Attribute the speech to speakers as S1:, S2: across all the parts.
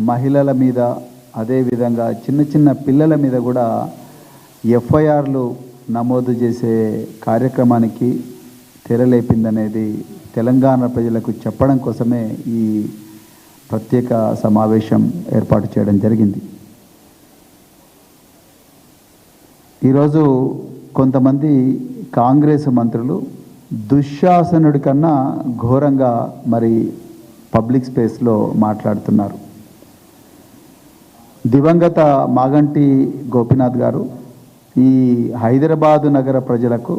S1: మహిళల మీద అదేవిధంగా చిన్న చిన్న పిల్లల మీద కూడా ఎఫ్ఐఆర్లు నమోదు చేసే కార్యక్రమానికి తెరలేపిందనేది తెలంగాణ ప్రజలకు చెప్పడం కోసమే ఈ ప్రత్యేక సమావేశం ఏర్పాటు చేయడం జరిగింది. ఈరోజు కొంతమంది కాంగ్రెస్ మంత్రులు దుశ్శాసనుడి కన్నా ఘోరంగా మరి పబ్లిక్ స్పేస్లో మాట్లాడుతున్నారు. దివంగత మాగంటి గోపీనాథ్ గారు ఈ హైదరాబాదు నగర ప్రజలకు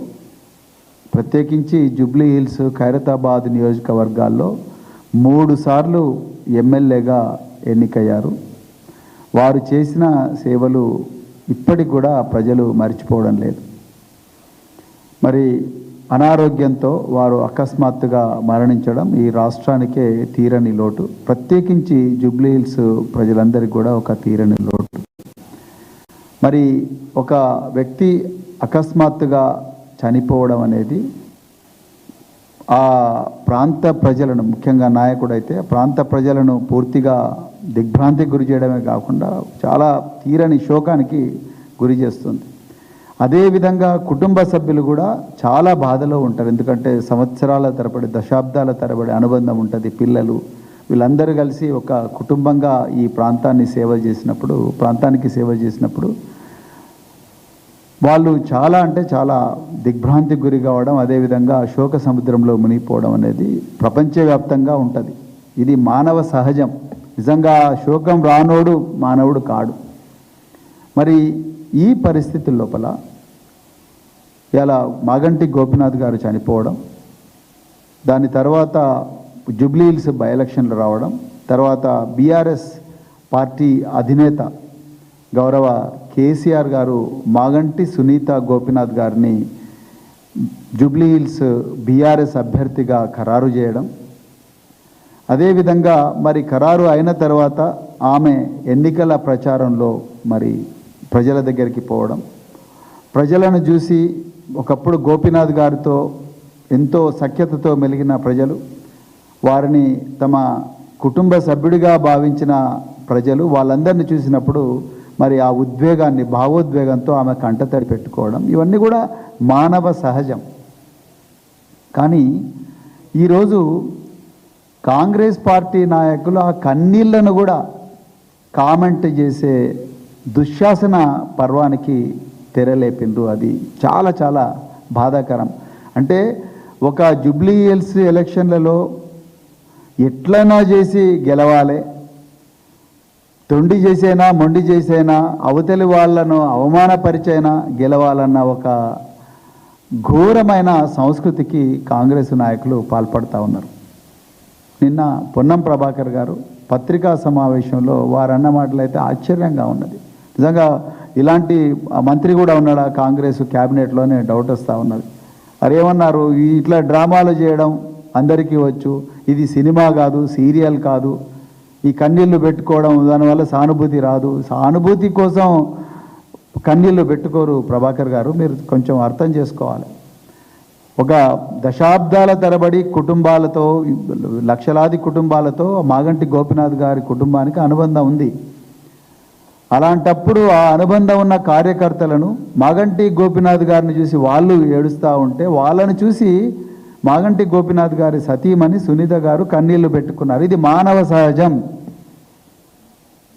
S1: ప్రత్యేకించి జూబ్లీ హిల్స్ ఖైరతాబాద్ నియోజకవర్గాల్లో 3 సార్లు ఎమ్మెల్యేగా ఎన్నికయ్యారు. వారు చేసిన సేవలు ఇప్పటికి కూడా ప్రజలు మర్చిపోవడం లేదు. మరి అనారోగ్యంతో వారు అకస్మాత్తుగా మరణించడం ఈ రాష్ట్రానికే తీరని లోటు, ప్రత్యేకించి జూబ్లీ హిల్స్ ప్రజలందరికీ కూడా ఒక తీరని లోటు. మరి ఒక వ్యక్తి అకస్మాత్తుగా చనిపోవడం అనేది ఆ ప్రాంత ప్రజలను, ముఖ్యంగా నాయకుడైతే ప్రాంత ప్రజలను పూర్తిగా దిగ్భ్రాంతికి గురి చేయడమే కాకుండా చాలా తీరని శోకానికి గురి చేస్తుంది. అదేవిధంగా కుటుంబ సభ్యులు కూడా చాలా బాధలో ఉంటారు. ఎందుకంటే సంవత్సరాల తరబడి, దశాబ్దాల తరబడి అనుబంధం ఉంటుంది. పిల్లలు వీళ్ళందరూ కలిసి ఒక కుటుంబంగా ఈ ప్రాంతానికి సేవ చేసినప్పుడు వాళ్ళు చాలా అంటే చాలా దిగ్భ్రాంతికి గురి కావడం, అదేవిధంగా శోక సముద్రంలో మునిగిపోవడం అనేది ప్రపంచవ్యాప్తంగా ఉంటుంది. ఇది మానవ సహజం. నిజంగా శోకం రానోడు మానవుడు కాడు. మరి ఈ పరిస్థితుల లోపల ఇలా మాగంటి గోపీనాథ్ గారు చనిపోవడం, దాని తర్వాత జూబ్లీ హిల్స్ బై ఎలక్షన్లు రావడం, తర్వాత బీఆర్ఎస్ పార్టీ అధినేత గౌరవ కేసీఆర్ గారు మాగంటి సునీత గోపీనాథ్ గారిని జూబ్లీ హిల్స్ బీఆర్ఎస్ అభ్యర్థిగా ఖరారు చేయడం, అదేవిధంగా మరి ఖరారు అయిన తర్వాత ఆమె ఎన్నికల ప్రచారంలో మరి ప్రజల దగ్గరికి పోవడం, ప్రజలను చూసి ఒకప్పుడు గోపీనాథ్ గారితో ఎంతో సఖ్యతతో మెలిగిన ప్రజలు, వారిని తమ కుటుంబ సభ్యుడిగా భావించిన ప్రజలు వాళ్ళందరినీ చూసినప్పుడు మరి ఆ ఉద్వేగాన్ని, భావోద్వేగంతో ఆమె కంటతడి పెట్టుకోవడం, ఇవన్నీ కూడా మానవ సహజం. కానీ ఈరోజు కాంగ్రెస్ పార్టీ నాయకులు ఆ కన్నీళ్లను కూడా కామెంట్ చేసే దుశ్శాసన పర్వానికి తెరలేపిండ్రు. అది చాలా చాలా బాధాకరం. అంటే ఒక జూబ్లీ హిల్స్ ఎలక్షన్లలో ఎట్లనో చేసి గెలవాలి, తొండి చేసైనా మొండి చేసైనా అవతలి వాళ్లను అవమానపరిచైనా గెలవాలన్న ఒక ఘోరమైన సంస్కృతికి కాంగ్రెస్ నాయకులు పాల్పడుతూ ఉన్నారు. నిన్న పొన్నం ప్రభాకర్ గారు పత్రికా సమావేశంలో వారు అన్న మాటలు అయితే ఆశ్చర్యంగా ఉన్నది. నిజంగా ఇలాంటి మంత్రి కూడా ఉన్నాడా కాంగ్రెస్ క్యాబినెట్లోనే డౌట్ వస్తూ ఉన్నది. అరేమన్నారు, ఇట్లా డ్రామాలు చేయడం అందరికీ వచ్చు, ఇది సినిమా కాదు, సీరియల్ కాదు, ఈ కన్నీళ్లు పెట్టుకోవడం దానివల్ల సానుభూతి రాదు, సానుభూతి కోసం కన్నీళ్లు పెట్టుకోరు ప్రభాకర్ గారు, మీరు కొంచెం అర్థం చేసుకోవాలి. ఒక దశాబ్దాల తరబడి కుటుంబాలతో, లక్షలాది కుటుంబాలతో మాగంటి గోపీనాథ్ గారి కుటుంబానికి అనుబంధం ఉంది. అలాంటప్పుడు ఆ అనుబంధం ఉన్న కార్యకర్తలను మాగంటి గోపీనాథ్ గారిని చూసి వాళ్ళు ఏడుస్తూ ఉంటే వాళ్ళను చూసి మాగంటి గోపీనాథ్ గారి సతీమణి సునీత గారు కన్నీళ్లు పెట్టుకున్నారు. ఇది మానవ సహజం.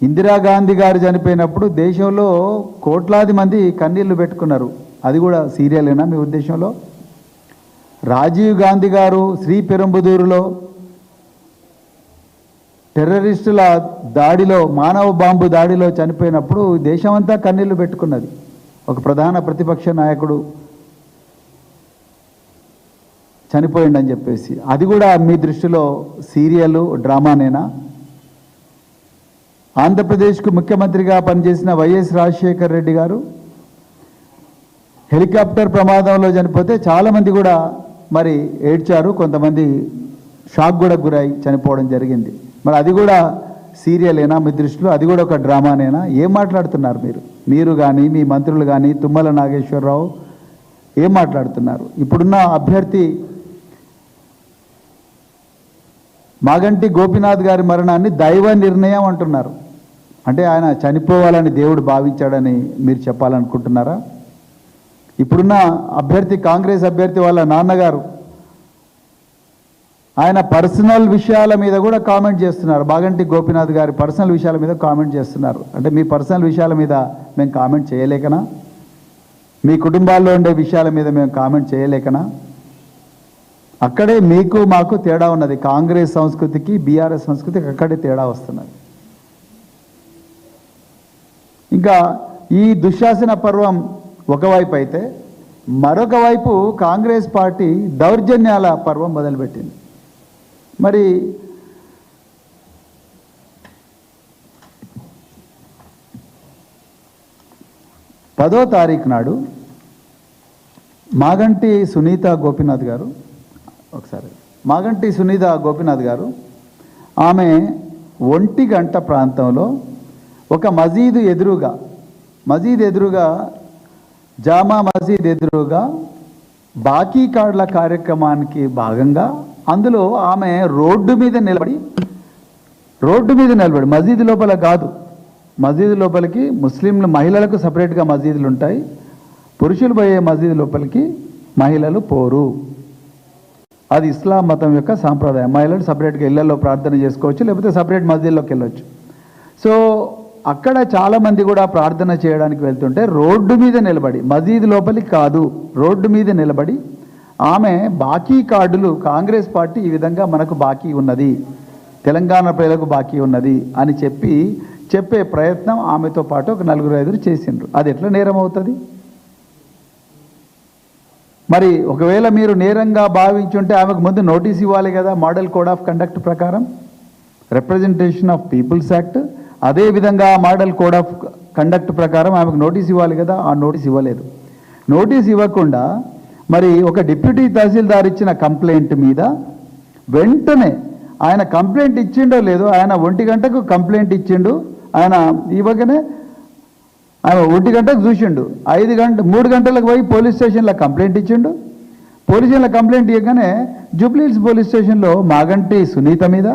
S1: ఇందిరాగాంధీ గారు చనిపోయినప్పుడు దేశంలో కోట్లాది మంది కన్నీళ్లు పెట్టుకున్నారు. అది కూడా సీరియలేనా మీ ఉద్దేశంలో? రాజీవ్ గాంధీ గారు శ్రీపెరంబుదూరులో టెర్రరిస్టుల దాడిలో, మానవ బాంబు దాడిలో చనిపోయినప్పుడు దేశమంతా కన్నీళ్లు పెట్టుకున్నది. ఒక ప్రధాన ప్రతిపక్ష నాయకుడు చనిపోయిండని చెప్పేసి, అది కూడా మీ దృష్టిలో సీరియల్ డ్రామానేనా? ఆంధ్రప్రదేశ్కు ముఖ్యమంత్రిగా పనిచేసిన వైఎస్ రాజశేఖర్ రెడ్డి గారు హెలికాప్టర్ ప్రమాదంలో చనిపోతే చాలామంది కూడా మరి ఏడ్చారు, కొంతమంది షాక్ కూడా గురై చనిపోవడం జరిగింది. మరి అది కూడా సీరియలేనా మీ దృష్టిలో? అది కూడా ఒక డ్రామానేనా? ఏం మాట్లాడుతున్నారు మీరు కానీ మీ మంత్రులు కానీ, తుమ్మల నాగేశ్వరరావు ఏం మాట్లాడుతున్నారు? ఇప్పుడున్న అభ్యర్థి మాగంటి గోపీనాథ్ గారి మరణాన్ని దైవ నిర్ణయం అంటున్నారు. అంటే ఆయన చనిపోవాలని దేవుడు భావించాడని మీరు చెప్పాలనుకుంటున్నారా? ఇప్పుడున్న అభ్యర్థి, కాంగ్రెస్ అభ్యర్థి వాళ్ళ నాన్నగారు ఆయన పర్సనల్ విషయాల మీద కూడా కామెంట్ చేస్తున్నారు. మాగంటి గోపీనాథ్ గారి పర్సనల్ విషయాల మీద కామెంట్ చేస్తున్నారు. అంటే మీ పర్సనల్ విషయాల మీద మేము కామెంట్ చేయలేకనా? మీ కుటుంబాల్లో ఉండే విషయాల మీద మేము కామెంట్ చేయలేకనా? అక్కడే మీకు మాకు తేడా ఉన్నది. కాంగ్రెస్ సంస్కృతికి బీఆర్ఎస్ సంస్కృతికి అక్కడే తేడా వస్తున్నది. ఇంకా ఈ దుశ్శాసన పర్వం ఒకవైపు అయితే, మరొక వైపు కాంగ్రెస్ పార్టీ దౌర్జన్యాల పర్వం మొదలుపెట్టింది. మరి పదో తారీఖు నాడు మాగంటి సునీత గోపీనాథ్ గారు ఆమె 1 గంట ప్రాంతంలో ఒక మసీదు ఎదురుగా జామా మసీద్ ఎదురుగా బాకీ కార్డుల కార్యక్రమానికి భాగంగా అందులో ఆమె రోడ్డు మీద నిలబడి మసీదు లోపల కాదు, మసీదు లోపలికి ముస్లింలు మహిళలకు సపరేట్గా మసీదులు ఉంటాయి, పురుషులు పోయే మసీదు లోపలికి మహిళలు పోరు. అది ఇస్లాం మతం యొక్క సాంప్రదాయం. మహిళలు సపరేట్గా ఇళ్లలో ప్రార్థన చేసుకోవచ్చు, లేకపోతే సపరేట్ మసీదులోకి వెళ్ళొచ్చు. సో అక్కడ చాలామంది కూడా ప్రార్థన చేయడానికి వెళ్తుంటే రోడ్డు మీద నిలబడి, మసీదు లోపలికి కాదు, రోడ్డు మీద నిలబడి ఆమె బాకీ కార్డులు, కాంగ్రెస్ పార్టీ ఈ విధంగా మనకు బాకీ ఉన్నది, తెలంగాణ ప్రజలకు బాకీ ఉన్నది అని చెప్పే ప్రయత్నం ఆమెతో పాటు ఒక 4-5 చేసిండ్రు. అది ఎట్లా నేరం అవుతుంది? మరి ఒకవేళ మీరు నేరంగా భావించుంటే ఆమెకు ముందు నోటీస్ ఇవ్వాలి కదా. మోడల్ కోడ్ ఆఫ్ కండక్ట్ ప్రకారం, రిప్రజెంటేషన్ ఆఫ్ పీపుల్స్ యాక్ట్, అదేవిధంగా మోడల్ కోడ్ ఆఫ్ కండక్ట్ ప్రకారం ఆమెకు నోటీస్ ఇవ్వాలి కదా. ఆ నోటీస్ ఇవ్వలేదు. నోటీస్ ఇవ్వకుండా మరి ఒక డిప్యూటీ తహసీల్దార్ ఇచ్చిన కంప్లైంట్ మీద వెంటనే ఆయన కంప్లైంట్ ఇచ్చిండో లేదో, ఆయన 1 గంటకు కంప్లైంట్ ఇచ్చిండు. ఆయన ఇవ్వగానే ఆయన 1 గంటకు చూసిండు, 3 గంటలకు పోయి పోలీస్ స్టేషన్లో కంప్లైంట్ ఇచ్చిండు. పోలీస్ స్టేషన్లో కంప్లైంట్ ఇవ్వగానే జూబ్లీహిల్స్ పోలీస్ స్టేషన్లో మాగంటి సునీత మీద,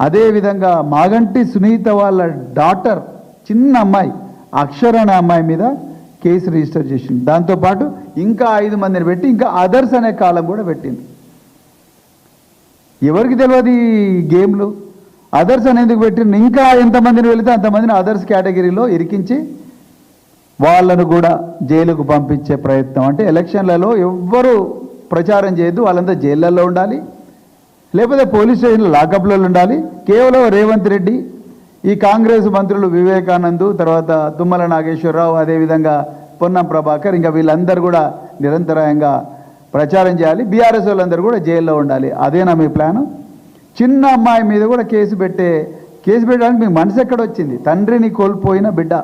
S1: అదేవిధంగా మాగంటి సునీత వాళ్ళ డాటర్ చిన్న అమ్మాయి అక్షర అనే అమ్మాయి మీద కేసు రిజిస్టర్ చేసింది. దాంతోపాటు ఇంకా 5 మందిని పెట్టి ఇంకా అదర్స్ అనే కాలం కూడా పెట్టింది. ఎవరికి తెలియదు ఈ గేమ్లు? అదర్స్ అనేందుకు పెట్టింది. ఇంకా ఎంతమందిని వెళితే అంతమందిని అదర్స్ కేటగిరీలో ఇరికించి వాళ్ళను కూడా జైలుకు పంపించే ప్రయత్నం. అంటే ఎలక్షన్లలో ఎవ్వరూ ప్రచారం చేయొద్దు, వాళ్ళంతా జైళ్ళల్లో ఉండాలి, లేకపోతే పోలీస్ స్టేషన్లో లాకప్లలో ఉండాలి. కేవలం రేవంత్ రెడ్డి, ఈ కాంగ్రెస్ మంత్రులు వివేకానంద్, తర్వాత తుమ్మల నాగేశ్వరరావు, అదేవిధంగా పొన్నం ప్రభాకర్, ఇంకా వీళ్ళందరూ కూడా నిరంతరాయంగా ప్రచారం చేయాలి. బీఆర్ఎస్ వాళ్ళందరూ కూడా జైల్లో ఉండాలి. అదేనా మీ ప్లాను? చిన్న అమ్మాయి మీద కూడా కేసు పెట్టడానికి మీకు మనసు ఎక్కడొచ్చింది? తండ్రిని కోల్పోయిన బిడ్డ,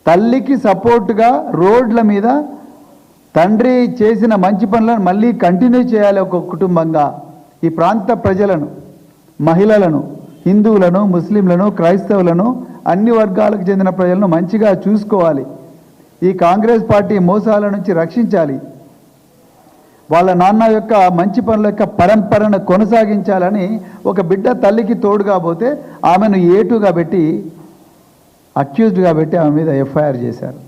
S1: తల్లికి సపోర్టుగా రోడ్ల మీద తండ్రి చేసిన మంచి పనులను మళ్ళీ కంటిన్యూ చేయాలి. ఒక కుటుంబంగా ఈ ప్రాంత ప్రజలను, మహిళలను, హిందువులను, ముస్లింలను, క్రైస్తవులను, అన్ని వర్గాలకు చెందిన ప్రజలను మంచిగా చూసుకోవాలి. ఈ కాంగ్రెస్ పార్టీ మోసాల నుంచి రక్షించాలి. వాళ్ళ నాన్న యొక్క మంచి పనుల యొక్క పరంపరను కొనసాగించాలని ఒక బిడ్డ తల్లికి తోడుగా పోతే ఆమెను ఏటుగా పెట్టి, అక్యూజ్డ్గా పెట్టి ఆమె మీద ఎఫ్ఐఆర్ చేశారు.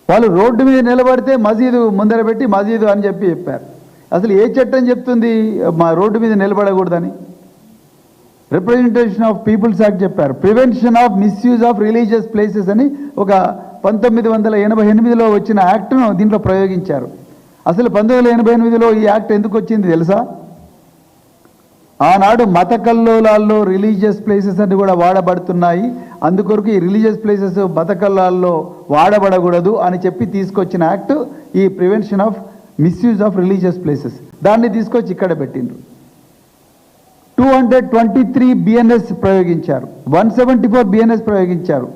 S1: వాళ్ళు రోడ్డు మీద నిలబడితే మసీదు ముందర పెట్టి మసీదు అని చెప్పారు. అసలు ఏ చట్టం చెప్తుంది మా రోడ్డు మీద నిలబడకూడదని? రిప్రజెంటేషన్ ఆఫ్ పీపుల్స్ యాక్ట్ చెప్పారు. Prevention of misuse of religious places అని ఒక 1988లో వచ్చిన యాక్ట్ను దీంట్లో ప్రయోగించారు. అసలు 1988లో ఈ యాక్ట్ ఎందుకు వచ్చింది తెలుసా? ఆనాడు మత కల్లోలాల్లో రిలీజియస్ ప్లేసెస్ అన్ని కూడా వాడబడుతున్నాయి, అందుకొరకు ఈ రిలీజియస్ ప్లేసెస్ మత కల్లాల్లో వాడబడకూడదు అని చెప్పి తీసుకొచ్చిన యాక్ట్ ఈ prevention of misuse of religious places. దాన్ని తీసుకొచ్చి ఇక్కడ పెట్టిండ్రు. 223 BNS ప్రయోగించారు, 174 BNS ప్రయోగించారు.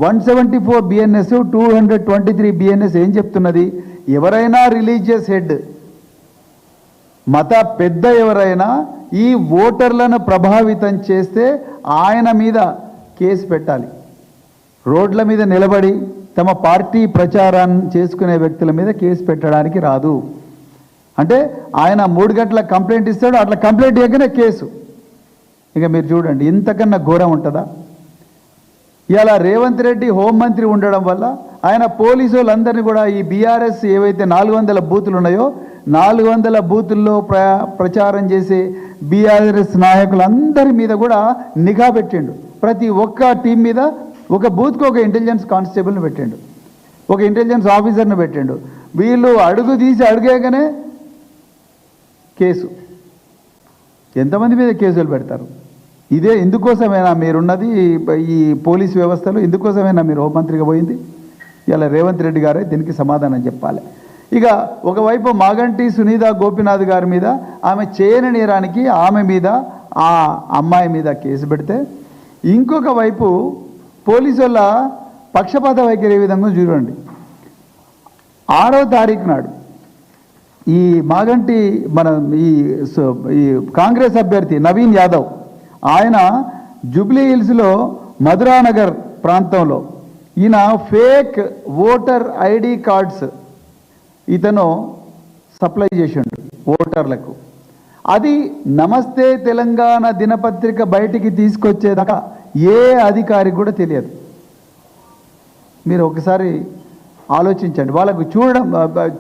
S1: 174 BNS, 223 BNS ఏం చెప్తున్నది? ఎవరైనా రిలీజియస్ హెడ్, మత పెద్ద ఎవరైనా ఈ ఓటర్లను ప్రభావితం చేస్తే ఆయన మీద కేసు పెట్టాలి. రోడ్ల మీద నిలబడి తమ పార్టీ ప్రచారాన్ని చేసుకునే వ్యక్తుల మీద కేసు పెట్టడానికి రాదు. అంటే ఆయన 3 గంటల కంప్లైంట్ ఇస్తాడు, అట్లా కంప్లైంట్ ఇవ్వగానే కేసు. ఇక మీరు చూడండి, ఇంతకన్నా ఘోరం ఉంటుందా? ఇలా రేవంత్ రెడ్డి హోంమంత్రి ఉండడం వల్ల ఆయన పోలీసు వాళ్ళందరినీ కూడా ఈ బీఆర్ఎస్ ఏవైతే 400 బూతులు ఉన్నాయో 400 బూతుల్లో ప్రచారం చేసే బీఆర్ఎస్ నాయకులందరి మీద కూడా నిఘా పెట్టిండు. ప్రతి ఒక్క టీం మీద ఒక బూత్కి ఒక ఇంటెలిజెన్స్ కానిస్టేబుల్ని పెట్టిండు, ఒక ఇంటెలిజెన్స్ ఆఫీసర్ని పెట్టిండు. వీళ్ళు అడుగు తీసి అడిగేగానే కేసు. ఎంతమంది మీద కేసులు పెడతారు? ఇదే ఇందుకోసమేనా మీరున్నది ఈ పోలీస్ వ్యవస్థలో? ఇందుకోసమేనా మీరు హోంమంత్రిగా పోయింది? ఇలా రేవంత్ రెడ్డి గారే దీనికి సమాధానం చెప్పాలి. ఇక ఒకవైపు మాగంటి సునీత గోపినాథ్ గారి మీద ఆమె చేయని నేరానికి ఆమె మీద ఆ అమ్మాయి మీద కేసు పెడితే, ఇంకొక వైపు పోలీసు వాళ్ళ పక్షపాత వైఖరి ఏ విధంగా చూడండి. 6వ తారీఖు నాడు ఈ మాగంటి ఈ కాంగ్రెస్ అభ్యర్థి నవీన్ యాదవ్ ఆయన జూబ్లీ హిల్స్లో మధురానగర్ ప్రాంతంలో ఈయన ఫేక్ ఓటర్ ఐడి కార్డ్స్ ఇతను సప్లై చేసిండు ఓటర్లకు. అది నమస్తే తెలంగాణ దినపత్రిక బయటికి తీసుకొచ్చేదాకా ఏ అధికారికి కూడా తెలియదు. మీరు ఒకసారి ఆలోచించండి, వాళ్ళకు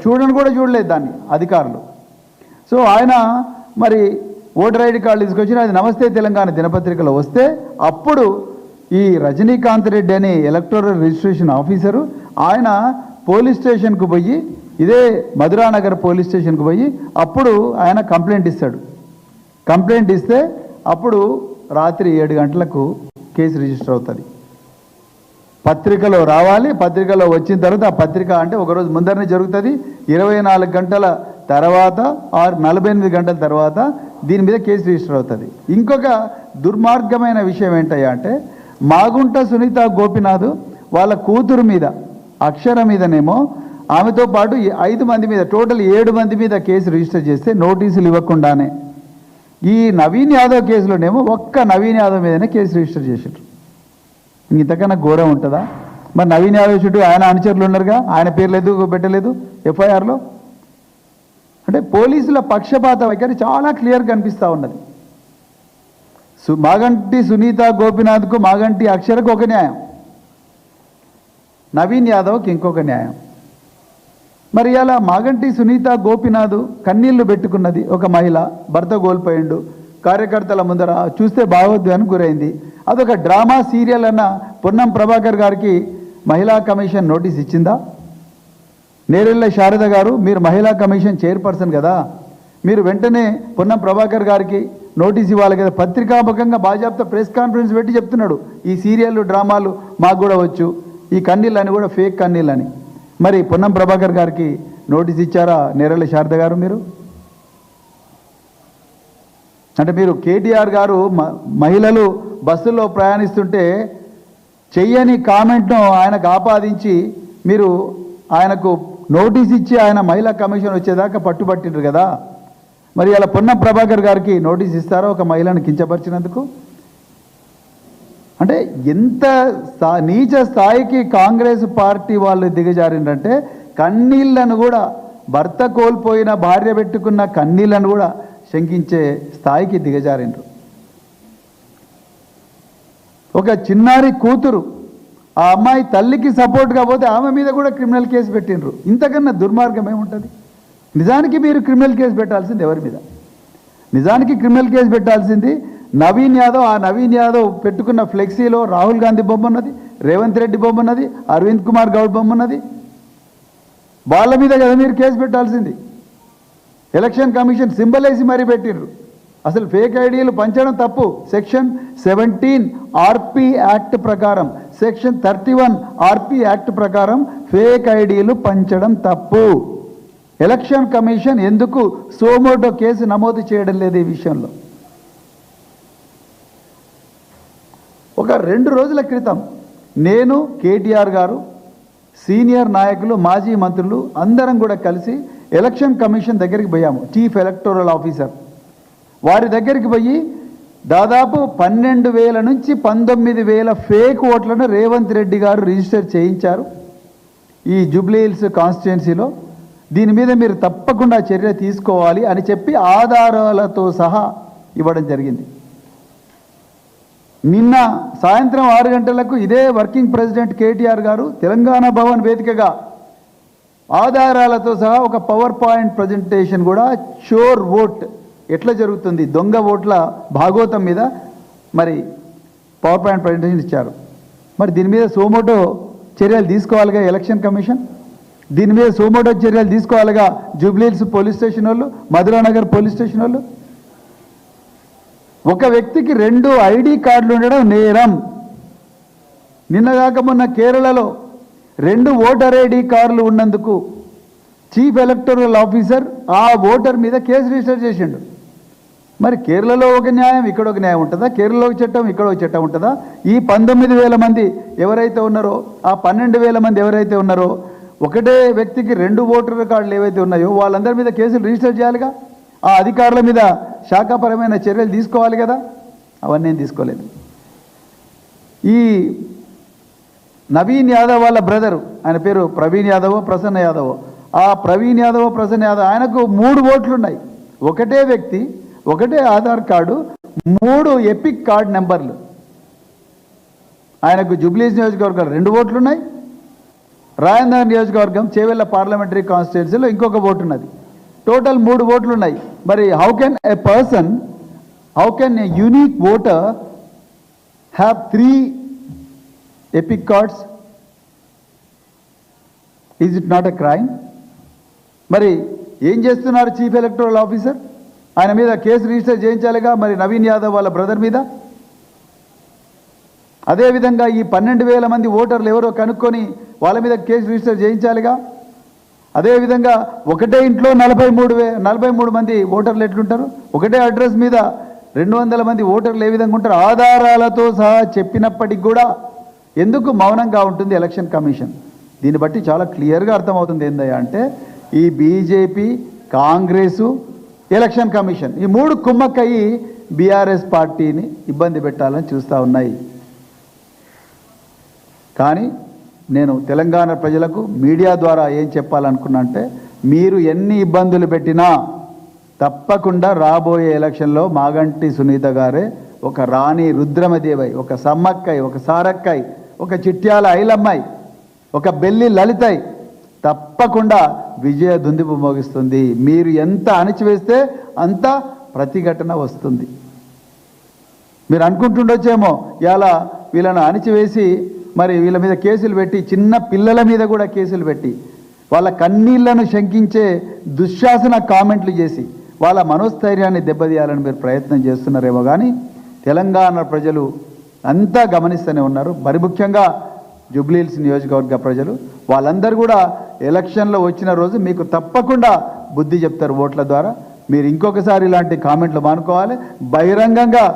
S1: చూడని కూడా చూడలేదు దాన్ని అధికారులు. సో ఆయన మరి ఓటర్ ఐడి కార్డు తీసుకొచ్చిన అది నమస్తే తెలంగాణ దినపత్రికలో వస్తే అప్పుడు ఈ రజనీకాంత్ రెడ్డి అనే ఎలక్టోరల్ రిజిస్ట్రేషన్ ఆఫీసరు ఆయన పోలీస్ స్టేషన్కు పోయి, ఇదే మధురానగర్ పోలీస్ స్టేషన్కి పోయి అప్పుడు ఆయన కంప్లైంట్ ఇస్తాడు. కంప్లైంట్ ఇస్తే అప్పుడు రాత్రి 7 గంటలకు కేసు రిజిస్టర్ అవుతుంది. పత్రికలో రావాలి, పత్రికలో వచ్చిన తర్వాత ఆ పత్రిక అంటే ఒకరోజు ముందరనే జరుగుతుంది. 24 గంటల తర్వాత 48 గంటల తర్వాత దీని మీద కేసు రిజిస్టర్ అవుతుంది. ఇంకొక దుర్మార్గమైన విషయం ఏంటయ్యా అంటే, మాగుంట సునీత గోపినాథ్ వాళ్ళ కూతురు మీద అక్షర మీదనేమో ఆమెతో పాటు 5 మంది మీద టోటల్ 7 మంది మీద కేసు రిజిస్టర్ చేస్తే నోటీసులు ఇవ్వకుండానే ఈ నవీన్ యాదవ్ కేసులోనేమో ఒక్క నవీన్ యాదవ్ మీదనే కేసు రిజిస్టర్ చేశారు. ఇంతకన్నా ఘోరం ఉంటుందా? మరి నవీన్ యాదవ్ చుట్టూ ఆయన అనుచరులు ఉన్నారుగా, ఆయన పేర్లు ఎందుకు పెట్టలేదు ఎఫ్ఐఆర్లో? అంటే పోలీసుల పక్షపాత వైఖరి చాలా క్లియర్గా కనిపిస్తూ ఉన్నది. మాగంటి సునీత గోపినాథ్కు మాగంటి అక్షరకు ఒక న్యాయం, నవీన్ యాదవ్కి ఇంకొక న్యాయం. మరి ఇలా మాగంటి సునీత గోపినాథ్ కన్నీళ్లు పెట్టుకున్నది. ఒక మహిళ భర్త కోల్పోయిండు, కార్యకర్తల ముందర చూస్తే బాగోద్దు అని గురైంది. అదొక డ్రామా సీరియల్ అన్న పొన్నం ప్రభాకర్ గారికి మహిళా కమిషన్ నోటీస్ ఇచ్చిందా? నేరెళ్ళ శారద గారు, మీరు మహిళా కమిషన్ చైర్పర్సన్ కదా, మీరు వెంటనే పొన్నం ప్రభాకర్ గారికి నోటీస్ ఇవ్వాలి కదా. పత్రికాముఖంగా బాజాప్తా ప్రెస్ కాన్ఫరెన్స్ పెట్టి చెప్తున్నాడు, ఈ సీరియళ్ళు డ్రామాలు మాకు కూడా వచ్చు, ఈ కన్నీళ్ళని కూడా ఫేక్ కన్నీళ్ళని. మరి పొన్నం ప్రభాకర్ గారికి నోటీస్ ఇచ్చారా నేరెళ్ళ శారద గారు? మీరు అంటే మీరు కేటీఆర్ గారు మహిళలు బస్సుల్లో ప్రయాణిస్తుంటే చెయ్యని కామెంట్ను ఆయనకు ఆపాదించి మీరు ఆయనకు నోటీస్ ఇచ్చి ఆయన మహిళా కమిషన్ వచ్చేదాకా పట్టుబట్టిండ్రు కదా. మరి అలా పొన్నం ప్రభాకర్ గారికి నోటీస్ ఇస్తారో ఒక మహిళను కించపరిచినందుకు? అంటే ఎంత నీచ స్థాయికి కాంగ్రెస్ పార్టీ వాళ్ళు దిగజారిందంటే, కన్నీళ్లను కూడా భర్త కోల్పోయిన భార్య పెట్టుకున్న కన్నీళ్లను కూడా శంకించే స్థాయికి దిగజారిండ్రు. ఒక చిన్నారి కూతురు, ఆ అమ్మాయి తల్లికి సపోర్ట్గా పోతే ఆమె మీద కూడా క్రిమినల్ కేసు పెట్టిండ్రు. ఇంతకన్నా దుర్మార్గం ఏముంటుంది? నిజానికి మీరు క్రిమినల్ కేసు పెట్టాల్సింది ఎవరి మీద? నిజానికి క్రిమినల్ కేసు పెట్టాల్సింది నవీన్ యాదవ్. ఆ నవీన్ యాదవ్ పెట్టుకున్న ఫ్లెక్సీలో రాహుల్ గాంధీ బొమ్మ ఉన్నది, రేవంత్ రెడ్డి బొమ్మ ఉన్నది, అరవింద్ కుమార్ గౌడ్ బొమ్మ ఉన్నది. వాళ్ళ మీద కదా మీరు కేసు పెట్టాల్సింది. ఎలక్షన్ కమిషన్ సింబల్ వేసి మరీ పెట్టిర్రు. అసలు ఫేక్ ఐడీలు పంచడం తప్పు. సెక్షన్ 17 ఆర్పీ యాక్ట్ ప్రకారం, సెక్షన్ 31 ఆర్పీ యాక్ట్ ప్రకారం ఫేక్ ఐడీలు పంచడం తప్పు. ఎలక్షన్ కమిషన్ ఎందుకు సోమోటో కేసు నమోదు చేయడం లేదు ఈ విషయంలో? ఒక 2 రోజుల క్రితం నేను, కేటీఆర్ గారు, సీనియర్ నాయకులు, మాజీ మంత్రులు అందరం కూడా కలిసి ఎలక్షన్ కమిషన్ దగ్గరికి పోయాము. చీఫ్ ఎలక్టోరల్ ఆఫీసర్ వారి దగ్గరికి పోయి దాదాపు 12,000 నుంచి 19,000 ఫేక్ ఓట్లను రేవంత్ రెడ్డి గారు రిజిస్టర్ చేయించారు ఈ జూబ్లీ హిల్స్ కాన్స్టిట్యున్సీలో. దీని మీద మీరు తప్పకుండా చర్య తీసుకోవాలి అని చెప్పి ఆధారాలతో సహా ఇవ్వడం జరిగింది. నిన్న సాయంత్రం 6 గంటలకు ఇదే వర్కింగ్ ప్రెసిడెంట్ కేటీఆర్ గారు తెలంగాణ భవన్ వేదికగా ఆధారాలతో సహా ఒక పవర్ పాయింట్ ప్రజెంటేషన్ కూడా షోర్ ఓట్ ఎట్లా జరుగుతుంది దొంగ ఓట్ల భాగోతం మీద మరి పవర్ పాయింట్ ప్రజెంటేషన్ ఇచ్చారు. మరి దీని మీద సోమోటో చర్యలు తీసుకోవాలిగా ఎలక్షన్ కమిషన్, దీని మీద సోమోటో చర్యలు తీసుకోవాలిగా జూబ్లీహిల్స్ పోలీస్ స్టేషన్ వాళ్ళు, మధురానగర్ పోలీస్ స్టేషన్ వాళ్ళు. ఒక వ్యక్తికి 2 ఐడి కార్డులు ఉండడం నేరం. నిన్నగాక మొన్న కేరళలో 2 ఓటర్ ఐడి కార్డులు ఉన్నందుకు చీఫ్ ఎలక్టోరల్ ఆఫీసర్ ఆ ఓటర్ మీద కేసు రిజిస్టర్ చేసిండు. మరి కేరళలో ఒక న్యాయం, ఇక్కడ ఒక న్యాయం ఉంటుందా? కేరళలో ఒక చట్టం, ఇక్కడ ఒక చట్టం ఉంటుందా? ఈ 19,000 మంది ఎవరైతే ఉన్నారో, ఆ 12,000 మంది ఎవరైతే ఉన్నారో, ఒకటే వ్యక్తికి 2 ఓటర్ కార్డులు ఏవైతే ఉన్నాయో వాళ్ళందరి మీద కేసులు రిజిస్టర్ చేయాలిగా. ఆ అధికారుల మీద శాఖాపరమైన చర్యలు తీసుకోవాలి కదా. అవన్నీ తీసుకోలేదు. ఈ నవీన్ యాదవ్ వాళ్ళ బ్రదరు, ఆయన పేరు ప్రవీణ్ యాదవ్, ప్రసన్న యాదవ్. ఆ ప్రవీణ్ యాదవ్, ప్రసన్న యాదవ్ ఆయనకు 3 ఓట్లు ఉన్నాయి. ఒకటే వ్యక్తి, ఒకటే ఆధార్ కార్డు, 3 ఎపిక్ కార్డ్ నెంబర్లు. ఆయనకు జూబ్లీహిల్స్ నియోజకవర్గాలు 2 ఓట్లు ఉన్నాయి. రాజేంద్ర నియోజకవర్గం చేవెళ్ళ పార్లమెంటరీ కాన్స్టిట్యున్సీలో ఇంకొక ఓటు ఉన్నది. టోటల్ 3 ఓట్లు ఉన్నాయి. మరి how can a unique voter have 3 epic cards? Is it not a crime? మరి ఏం చేస్తున్నారు చీఫ్ ఎలక్టోరల్ ఆఫీసర్? ఆయన మీద కేసు రిజిస్టర్ చేయించాలిగా మరి నవీన్ యాదవ్ వాళ్ళ బ్రదర్ మీద. అదేవిధంగా ఈ 12,000 మంది ఓటర్లు ఎవరో కనుక్కొని వాళ్ళ మీద కేసు రిజిస్టర్ చేయించాలిగా. అదేవిధంగా ఒకటే ఇంట్లో 43 మంది ఓటర్లు ఎట్లుంటారు? ఒకటే అడ్రస్ మీద 200 మంది ఓటర్లు ఏ విధంగా ఉంటారు? ఆధారాలతో సహా చెప్పినప్పటికి కూడా ఎందుకు మౌనంగా ఉంటుంది ఎలక్షన్ కమిషన్? దీన్ని బట్టి చాలా క్లియర్గా అర్థమవుతుంది ఏందయ్యా అంటే ఈ బీజేపీ, కాంగ్రెసు, ఎలక్షన్ కమిషన్ ఈ 3 కుమ్మక్కయ్యి బీఆర్ఎస్ పార్టీని ఇబ్బంది పెట్టాలని చూస్తూ ఉన్నాయి. కానీ నేను తెలంగాణ ప్రజలకు మీడియా ద్వారా ఏం చెప్పాలనుకున్నా అంటే మీరు ఎన్ని ఇబ్బందులు పెట్టినా తప్పకుండా రాబోయే ఎలక్షన్లో మాగంటి సునీత గారే ఒక రాణి రుద్రమదేవై, ఒక సమ్మక్కై, ఒక సారక్కై, ఒక చిట్యాల ఐలమ్మాయి, ఒక బెల్లి లలితై తప్పకుండా విజయ దుందుపు మోగిస్తుంది. మీరు ఎంత అణిచివేస్తే అంత ప్రతిఘటన వస్తుంది. మీరు అనుకుంటుండొచ్చేమో ఇలా వీళ్ళను అణిచివేసి మరి వీళ్ళ మీద కేసులు పెట్టి, చిన్న పిల్లల మీద కూడా కేసులు పెట్టి, వాళ్ళ కన్నీళ్లను శంకించే దుశ్శాసన కామెంట్లు చేసి వాళ్ళ మనోస్థైర్యాన్ని దెబ్బతీయాలని మీరు ప్రయత్నం చేస్తున్నారేమో కానీ తెలంగాణ ప్రజలు అంతా గమనిస్తూనే ఉన్నారు. మరి ముఖ్యంగా జూబ్లీహిల్స్ నియోజకవర్గ ప్రజలు వాళ్ళందరూ కూడా ఎలక్షన్లో వచ్చిన రోజు మీకు తప్పకుండా బుద్ధి చెప్తారు ఓట్ల ద్వారా. మీరు ఇంకొకసారి ఇలాంటి కామెంట్లు మానుకోవాలి. బహిరంగంగా